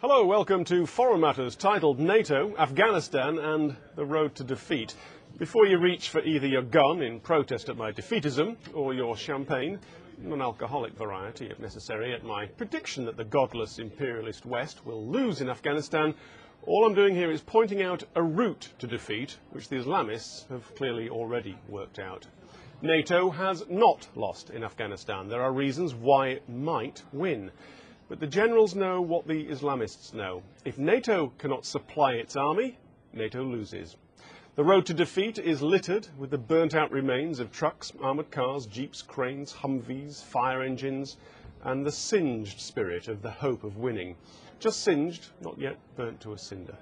Hello, welcome to Foreign Matters, titled NATO, Afghanistan and the Road to Defeat. Before you reach for either your gun in protest at my defeatism or your champagne, non-alcoholic variety if necessary, at my prediction that the godless imperialist West will lose in Afghanistan, all I'm doing here is pointing out a route to defeat which the Islamists have clearly already worked out. NATO has not lost in Afghanistan. There are reasons why it might win. But the generals know what the Islamists know. If NATO cannot supply its army, NATO loses. The road to defeat is littered with the burnt-out remains of trucks, armoured cars, jeeps, cranes, Humvees, fire engines, and the singed spirit of the hope of winning. Just singed, not yet burnt to a cinder.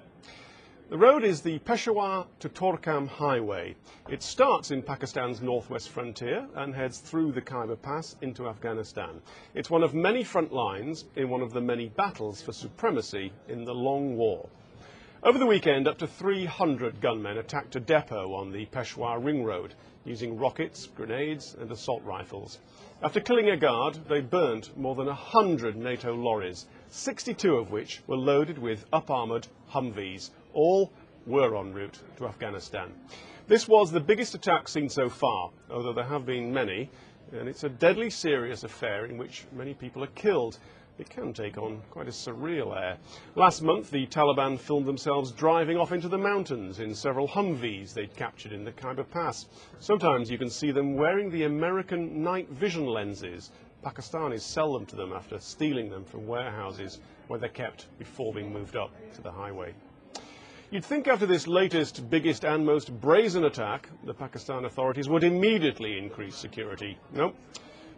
The road is the Peshawar to Torkham highway. It starts in Pakistan's northwest frontier and heads through the Khyber Pass into Afghanistan. It's one of many front lines in one of the many battles for supremacy in the long war. Over the weekend, up to 300 gunmen attacked a depot on the Peshawar ring road using rockets, grenades and assault rifles. After killing a guard, they burnt more than 100 NATO lorries, 62 of which were loaded with up-armoured Humvees. All were en route to Afghanistan. This was the biggest attack seen so far, although there have been many, and it's a deadly serious affair in which many people are killed. It can take on quite a surreal air. Last month, the Taliban filmed themselves driving off into the mountains in several Humvees they'd captured in the Khyber Pass. Sometimes you can see them wearing the American night vision lenses. Pakistanis sell them to them after stealing them from warehouses where they're kept before being moved up to the highway. You'd think after this latest, biggest and most brazen attack, the Pakistan authorities would immediately increase security. Nope.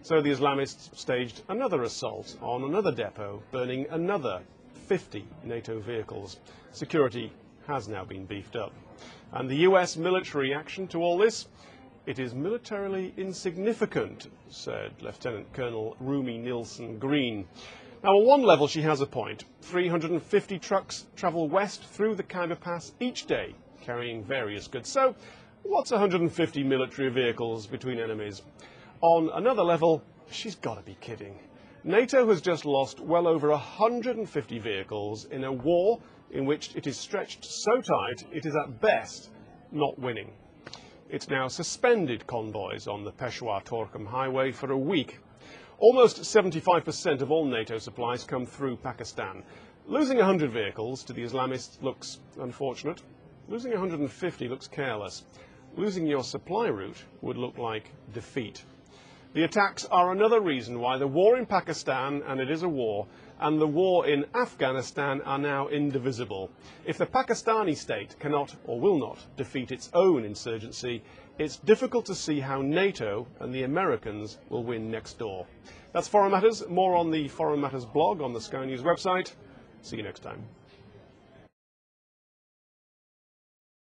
So the Islamists staged another assault on another depot, burning another 50 NATO vehicles. Security has now been beefed up. And the US military reaction to all this? It is militarily insignificant, said Lieutenant Colonel Rumi Nielsen Green. Now, on one level, she has a point. 350 trucks travel west through the Khyber Pass each day, carrying various goods. So, what's 150 military vehicles between enemies? On another level, she's got to be kidding. NATO has just lost well over 150 vehicles in a war in which it is stretched so tight it is at best not winning. It's now suspended convoys on the Peshawar-Torkham highway for a week. Almost 75% of all NATO supplies come through Pakistan. Losing 100 vehicles to the Islamists looks unfortunate. Losing 150 looks careless. Losing your supply route would look like defeat. The attacks are another reason why the war in Pakistan, and it is a war, and the war in Afghanistan are now indivisible. If the Pakistani state cannot or will not defeat its own insurgency, it's difficult to see how NATO and the Americans will win next door. That's Foreign Matters. More on the Foreign Matters blog on the Sky News website. See you next time.